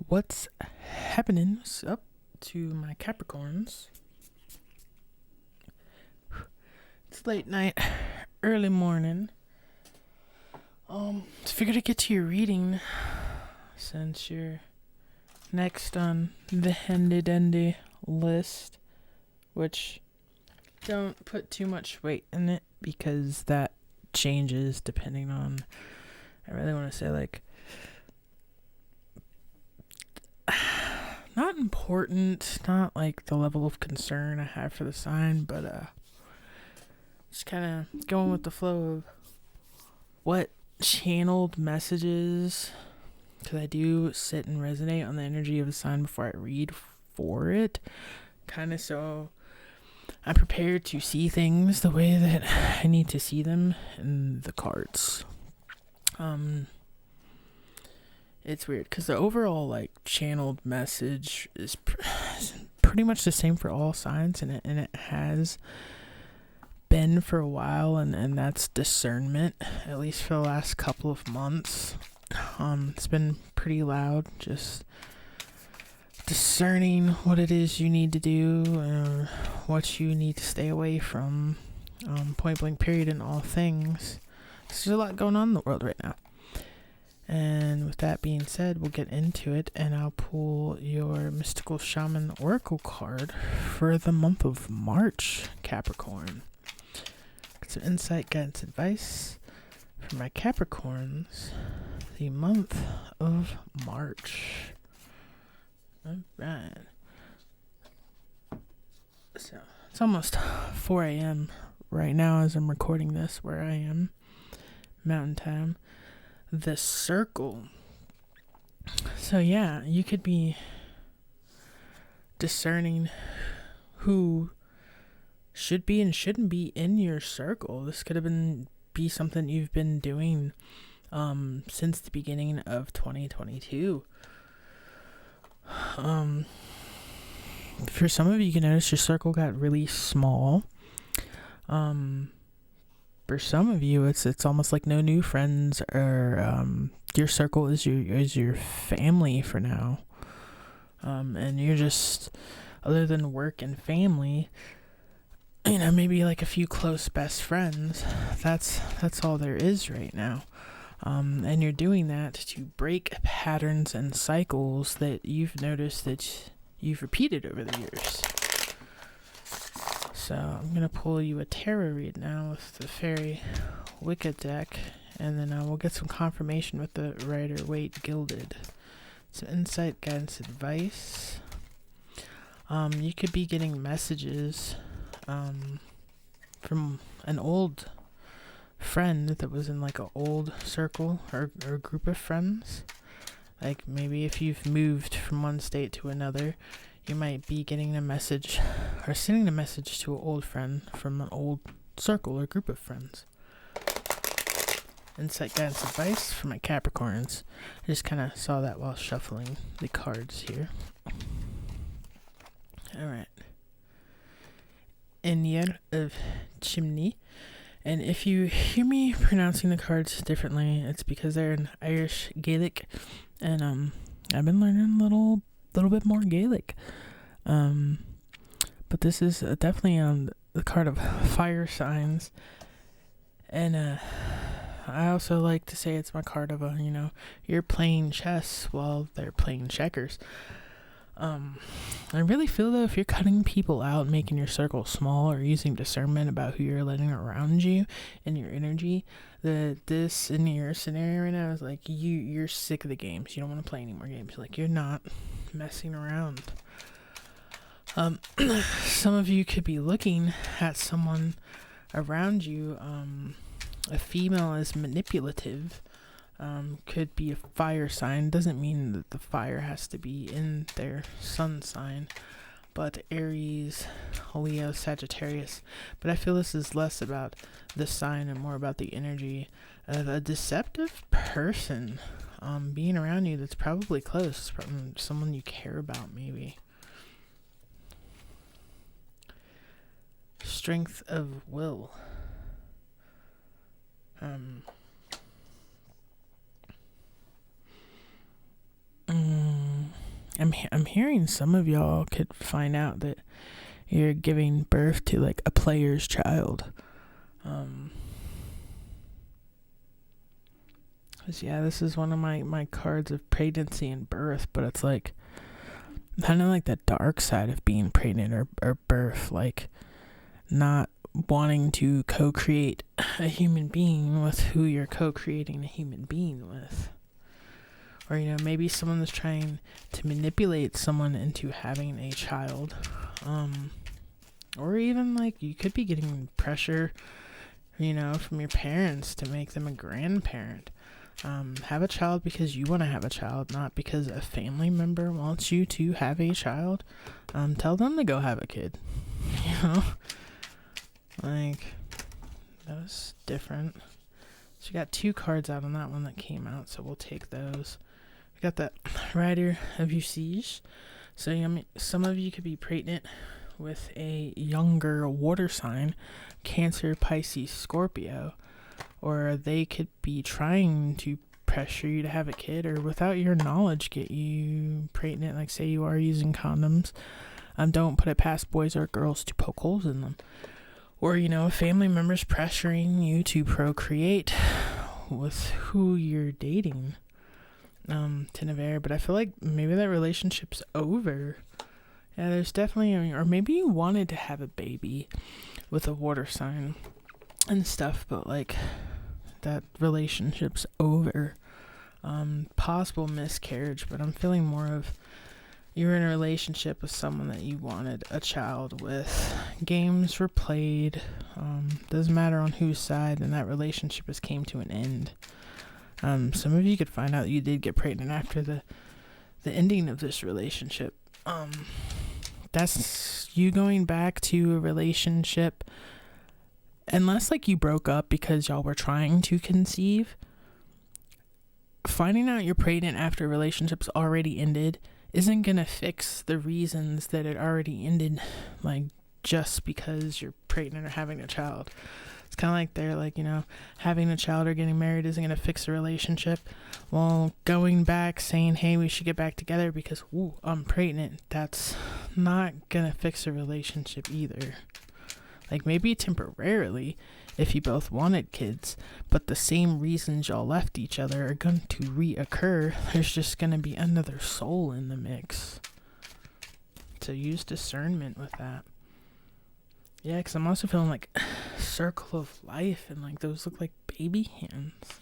What's happening? What's up to my Capricorns? It's late night, early morning. Figured I'd get to your reading since you're next on the handy dandy list, which don't put too much weight in it because that changes depending on, I really want to say, like, not important, not like the level of concern I have for the sign, but just kind of going with the flow of what channeled messages, because I do sit and resonate on the energy of the sign before I read for it, kind of so I'm prepared to see things the way that I need to see them in the cards. It's weird because the overall like channeled message is pretty much the same for all signs, and it has been for a while, and that's discernment, at least for the last couple of months. It's been pretty loud, just discerning what it is you need to do or what you need to stay away from, point blank period in all things. There's a lot going on in the world right now. And with that being said, we'll get into it, and I'll pull your Mystical Shaman Oracle card for the month of March, Capricorn. Get some insight, guidance, advice for my Capricorns, the month of March. Alright. So, it's almost 4 a.m. right now as I'm recording this, where I am, Mountain Time. The Circle. So yeah, you could be discerning who should be and shouldn't be in your circle. This could have be something you've been doing since the beginning of 2022. For some of you, you can notice your circle got really small. For some of you, it's almost like no new friends, or your circle is your family for now, and you're just, other than work and family, maybe like a few close best friends. That's all there is right now, and you're doing that to break patterns and cycles that you've noticed that you've repeated over the years. So I'm going to pull you a tarot read now with the Fairy Wicca deck, and then we'll get some confirmation with the Rider-Waite Gilded. So insight, guidance, advice. You could be getting messages from an old friend that was in like an old circle or group of friends. Like maybe if you've moved from one state to another, you might be getting a message or sending a message to an old friend from an old circle or group of friends. Insight, guidance, advice for my Capricorns. I just kind of saw that while shuffling the cards here. Alright. Enyir of Chimney. And if you hear me pronouncing the cards differently, it's because they're in Irish Gaelic. And I've been learning a little bit more Gaelic. But this is definitely on the card of fire signs. And I also like to say it's my card of you're playing chess while they're playing checkers. I really feel though, if you're cutting people out, making your circle small, or using discernment about who you're letting around you and your energy, that this in your scenario right now is like you're sick of the games. You don't want to play any more games. Like, you're not messing around. Some of you could be looking at someone around you. A female is manipulative. Could be a fire sign. Doesn't mean that the fire has to be in their sun sign, but Aries, Leo, Sagittarius. But I feel this is less about the sign and more about the energy of a deceptive person being around you that's probably close, from someone you care about, maybe. Strength of will. I'm hearing some of y'all could find out that you're giving birth to like a player's child. 'Cause yeah, this is one of my cards of pregnancy and birth, but it's like kind of like the dark side of being pregnant or birth, like not wanting to co-create a human being with who you're co-creating a human being with. Or, maybe someone is trying to manipulate someone into having a child. Or even like you could be getting pressure, from your parents to make them a grandparent. Have a child because you want to have a child, not because a family member wants you to have a child. Tell them to go have a kid. Like, that was different. So you got 2 cards out on that one that came out, so we'll take those. We got the Rider of Usage. So some of you could be pregnant with a younger water sign, Cancer, Pisces, Scorpio, or they could be trying to pressure you to have a kid, or without your knowledge get you pregnant. Like, say you are using condoms. Don't put it past boys or girls to poke holes in them. Or, family members pressuring you to procreate with who you're dating. Ten of Air, but I feel like maybe that relationship's over. Yeah, there's definitely, or maybe you wanted to have a baby with a water sign and stuff, but like that relationship's over. Possible miscarriage, but I'm feeling more of you're in a relationship with someone that you wanted a child with. Games were played. Doesn't matter on whose side, and that relationship just came to an end. Some of you could find out you did get pregnant after the ending of this relationship. That's you going back to a relationship, unless like you broke up because y'all were trying to conceive. Finding out you're pregnant after a relationship's already ended isn't gonna fix the reasons that it already ended, like just because you're pregnant or having a child. It's kind of like they're like, having a child or getting married isn't going to fix a relationship. Well, going back saying, hey, we should get back together because, I'm pregnant, that's not going to fix a relationship either. Like, maybe temporarily if you both wanted kids, but the same reasons y'all left each other are going to reoccur. There's just going to be another soul in the mix. So use discernment with that. Yeah, because I'm also feeling like Circle of Life, and like those look like baby hands.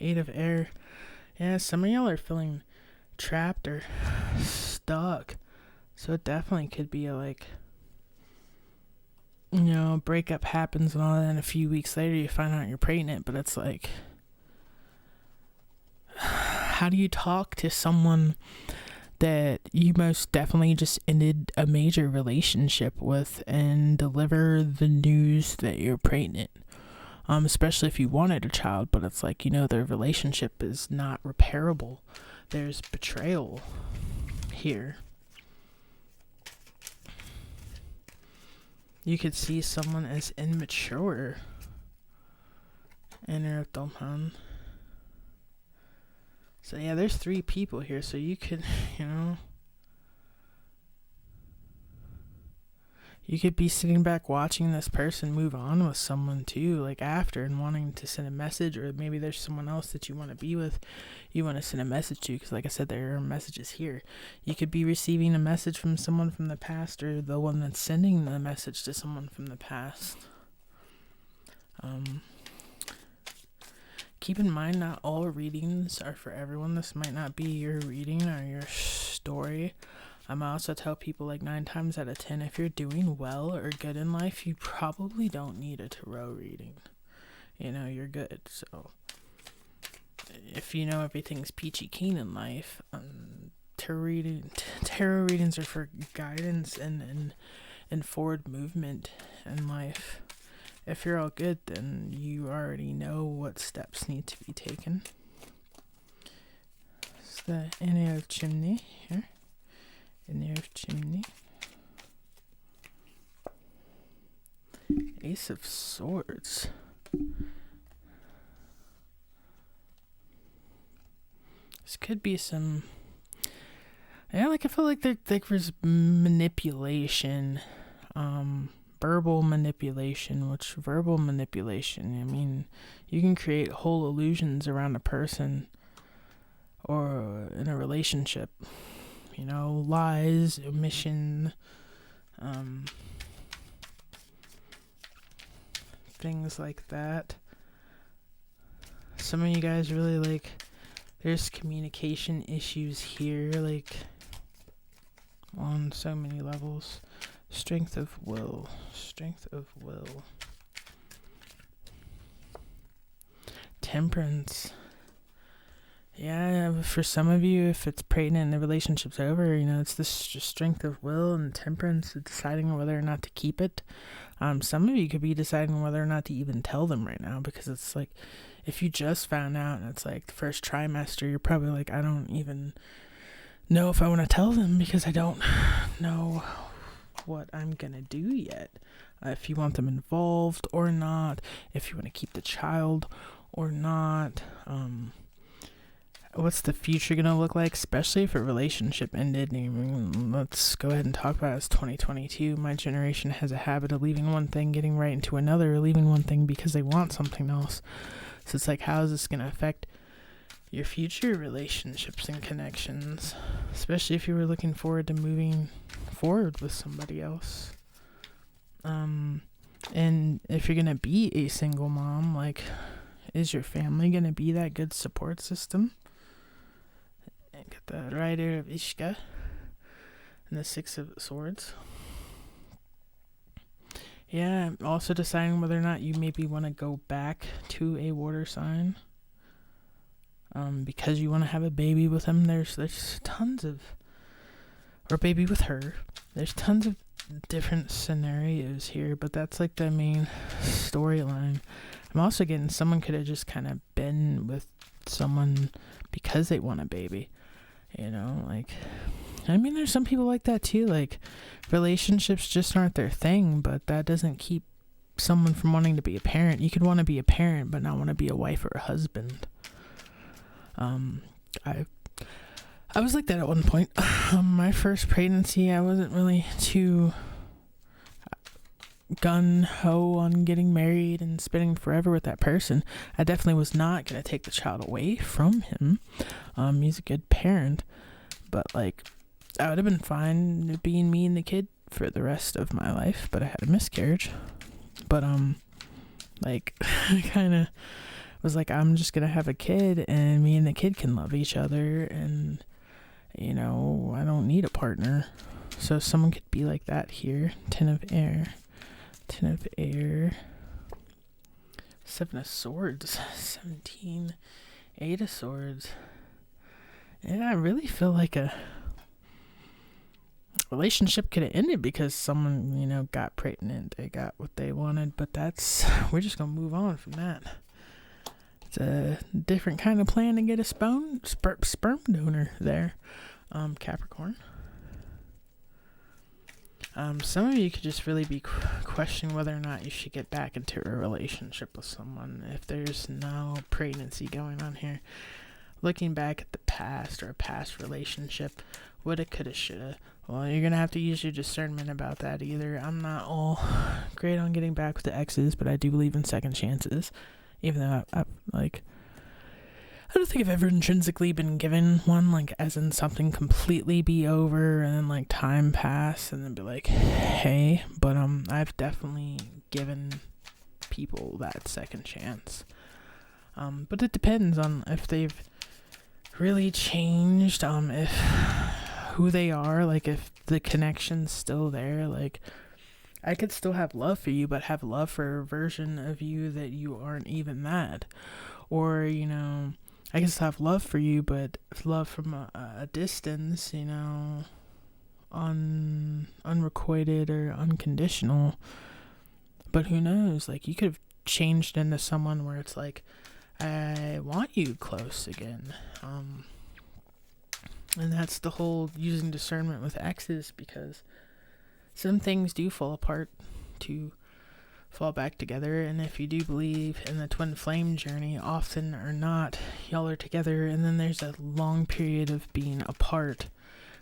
8 of Air. Yeah, some of y'all are feeling trapped or stuck. So it definitely could be a like, breakup happens and all that, and a few weeks later you find out you're pregnant, but it's like, how do you talk to someone that you most definitely just ended a major relationship with and deliver the news that you're pregnant? Especially if you wanted a child, but it's like, their relationship is not repairable. There's betrayal here. You could see someone as immature. Enter of Dolman. So yeah, there's 3 people here, so you could, you could be sitting back watching this person move on with someone too, like after, and wanting to send a message, or maybe there's someone else that you want to be with, you want to send a message to, because like I said, there are messages here. You could be receiving a message from someone from the past, or the one that's sending the message to someone from the past. Keep in mind, not all readings are for everyone. This might not be your reading or your story. I also tell people, like 9 times out of 10, if you're doing well or good in life, you probably don't need a tarot reading. You're good. So if everything's peachy keen in life, tarot readings are for guidance and forward movement in life. If you're all good, then you already know what steps need to be taken. It's the Inner of Chimney here. Inner of Chimney. Ace of Swords. This could be some Yeah, like I feel like there's manipulation, verbal manipulation. Which verbal manipulation? I mean, you can create whole illusions around a person or in a relationship. Lies, omission, um, things like that. Some of you guys really there's communication issues here, on so many levels. Strength of will. Temperance. Yeah, for some of you, if it's pregnant and the relationship's over, it's this strength of will and temperance, deciding whether or not to keep it. Some of you could be deciding whether or not to even tell them right now, because it's like, if you just found out and it's like the first trimester, you're probably like, I don't even know if I want to tell them because I don't know what I'm gonna do yet. If you want them involved or not, if you want to keep the child or not, what's the future gonna look like, especially if a relationship ended. Let's go ahead and talk about it. It's 2022. My generation has a habit of leaving one thing, getting right into another, or leaving one thing because they want something else. So it's like, how is this gonna affect your future relationships and connections, especially if you were looking forward to moving forward with somebody else? And if you're gonna be a single mom, is your family gonna be that good support system? And get the Rider of Ishka and the Six of Swords. Yeah, also deciding whether or not you maybe want to go back to a water sign. Because you want to have a baby with him. There's tons of, or a baby with her. There's tons of different scenarios here, but that's like the main storyline. I'm also getting someone could have just kind of been with someone because they want a baby. There's some people like that too. Relationships just aren't their thing, but that doesn't keep someone from wanting to be a parent. You could want to be a parent, but not want to be a wife or a husband. I was like that at one point. My first pregnancy, I wasn't really too gun-ho on getting married and spending forever with that person. I definitely was not going to take the child away from him. He's a good parent, but I would have been fine being me and the kid for the rest of my life, but I had a miscarriage. But I kind of was like, I'm just gonna have a kid and me and the kid can love each other, and I don't need a partner. So someone could be like that here. Ten of Air, Seven of Swords, 17, Eight of Swords. Yeah, I really feel like a relationship could have ended because someone, got pregnant. They got what they wanted, but we're just gonna move on from that. It's a different kind of plan to get a sperm donor there, Capricorn. Some of you could just really be questioning whether or not you should get back into a relationship with someone if there's no pregnancy going on here. Looking back at the past or a past relationship, woulda, coulda, shoulda. Well, you're going to have to use your discernment about that either. I'm not all great on getting back with the exes, but I do believe in second chances. Even though I don't think I've ever intrinsically been given one, as in something completely be over and then time pass and then be like, hey. But I've definitely given people that second chance. But it depends on if they've really changed, if who they are, if the connection's still there. I could still have love for you, but have love for a version of you that you aren't even that. Or, I can still have love for you, but love from a distance, unrequited or unconditional. But who knows? You could have changed into someone where it's I want you close again. And that's the whole using discernment with exes, because some things do fall apart to fall back together. And if you do believe in the twin flame journey, often or not, y'all are together, and then there's a long period of being apart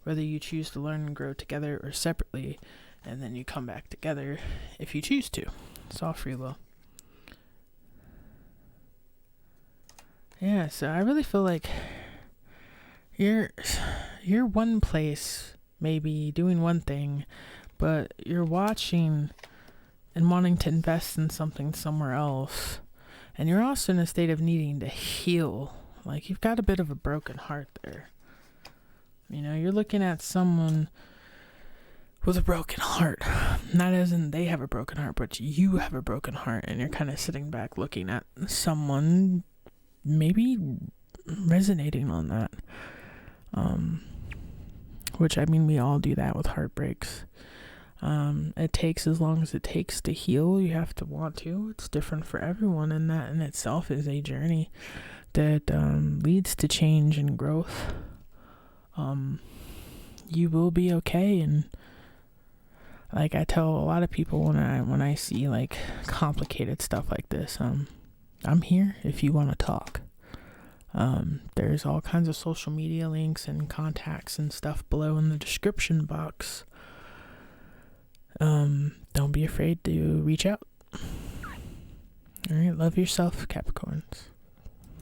whether you choose to learn and grow together or separately, and then you come back together if you choose to. It's all free will. Yeah, so I really feel like you're one place, maybe doing one thing, but you're watching and wanting to invest in something somewhere else. And you're also in a state of needing to heal. Like, you've got a bit of a broken heart there. You know, you're looking at someone with a broken heart. Not as in they have a broken heart, but you have a broken heart. And you're kind of sitting back looking at someone maybe resonating on that. Which, I mean, we all do that with heartbreaks. It takes as long as it takes to heal. You have to want to. It's different for everyone, and that in itself is a journey that leads to change and growth. You will be okay, and like I tell a lot of people when I see like complicated stuff like this, I'm here if you want to talk. There's all kinds of social media links and contacts and stuff below in the description box. Don't be afraid to reach out. All right, love yourself, Capricorns.